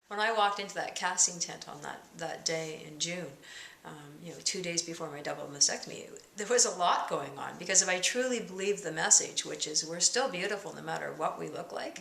When I walked into that casting tent on that day in June, 2 days before my double mastectomy, there was a lot going on, because if I truly believe the message, which is we're still beautiful no matter what we look like,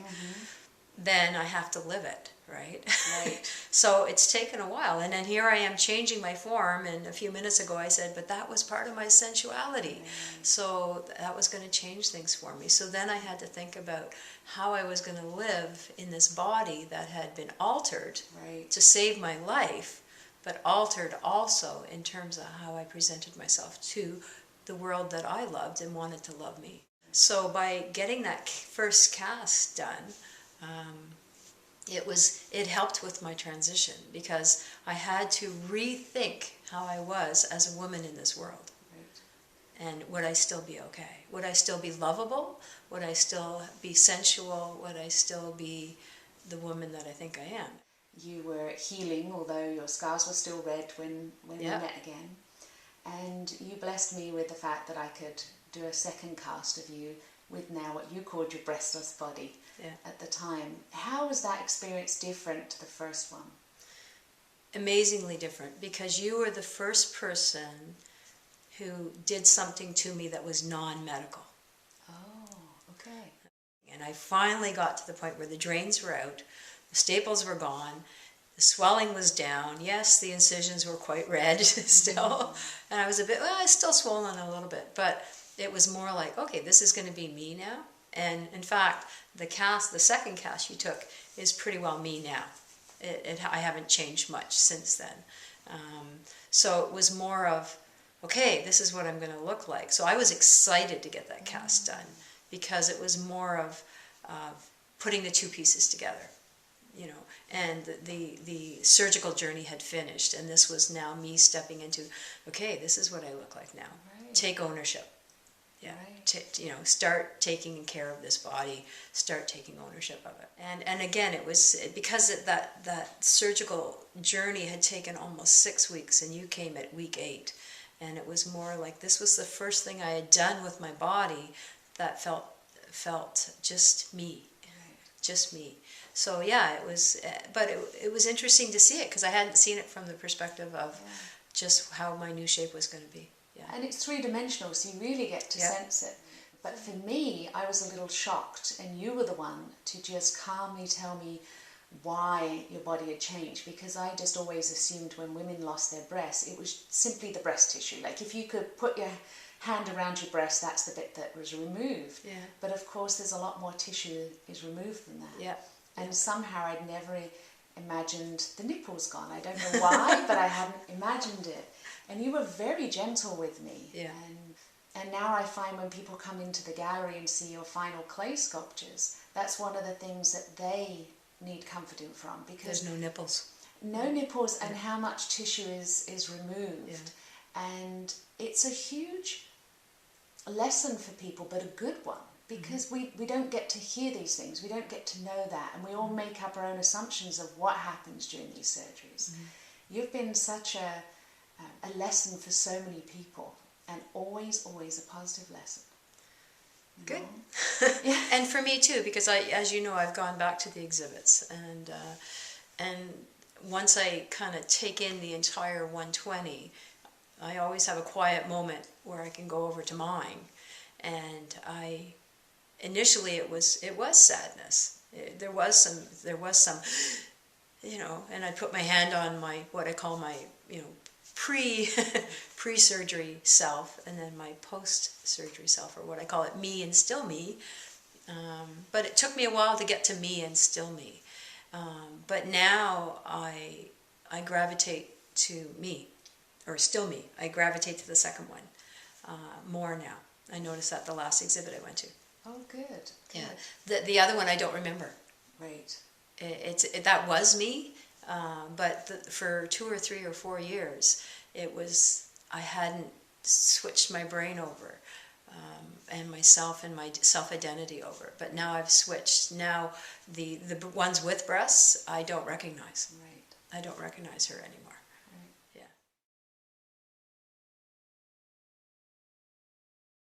then I have to live it, right? Right. So it's taken a while, and then here I am changing my form, and a few minutes ago I said, but that was part of my sensuality. So that was going to change things for me. So then I had to think about how I was going to live in this body that had been altered to save my life, but altered also in terms of how I presented myself to the world that I loved and wanted to love me. So by getting that first cast done, it helped with my transition, because I had to rethink how I was as a woman in this world. And would I still be okay? Would I still be lovable? Would I still be sensual? Would I still be the woman that I think I am? You were healing, although your scars were still red when we met again. And you blessed me with the fact that I could do a second cast of you with now what you called your breastless body at the time. How was that experience different to the first one? Amazingly different, because you were the first person who did something to me that was non-medical. Oh, okay. And I finally got to the point where the drains were out, the staples were gone, the swelling was down. Yes, the incisions were quite red still, and I was a bit, still swollen a little bit, but it was more like, okay, this is going to be me now. And in fact, the second cast you took is pretty well me now. I haven't changed much since then. So it was more of, okay, this is what I'm going to look like. So I was excited to get that cast done, because it was more of putting the two pieces together, and the surgical journey had finished, and this was now me stepping into, okay, this is what I look like now. Take ownership. Start taking care of this body, start taking ownership of it. And again, it was because that surgical journey had taken almost 6 weeks, and you came at week 8. And it was more like this was the first thing I had done with my body that felt just me, just me. So yeah, it was, but it was interesting to see it, because I hadn't seen it from the perspective of just how my new shape was going to be. Yeah. And it's three-dimensional, so you really get to sense it. But for me, I was a little shocked, and you were the one to just calmly tell me why your body had changed, because I just always assumed when women lost their breasts, it was simply the breast tissue. Like if you could put your hand around your breast, that's the bit that was removed. But of course, there's a lot more tissue is removed than that. And somehow I'd never imagined the nipples gone. I don't know why, but I hadn't imagined it. And you were very gentle with me. And now I find when people come into the gallery and see your final clay sculptures, that's one of the things that they need comforting from, because there's no nipples. No nipples, and how much tissue is removed. And it's a huge lesson for people, but a good one, because we don't get to hear these things, we don't get to know that, and we all make up our own assumptions of what happens during these surgeries. You've been such a lesson for so many people, and always a positive lesson. Good. And for me too, because as you know, I've gone back to the exhibits, and once I kind of take in the entire 120, I always have a quiet moment where I can go over to mine, and initially it was sadness. There was some, and I put my hand on what I call my, pre-surgery self, and then my post-surgery self, or what I call it, me and still me. But it took me a while to get to me and still me. But now I gravitate to me, or still me. I gravitate to the second one more now. I noticed that the last exhibit I went to. Oh, good. Yeah. The other one I don't remember. Right. That was me. But for 2 or 3 or 4 years, I hadn't switched my brain over, and myself and my self-identity over. But now I've switched. Now the ones with breasts, I don't recognize. Right. I don't recognize her anymore.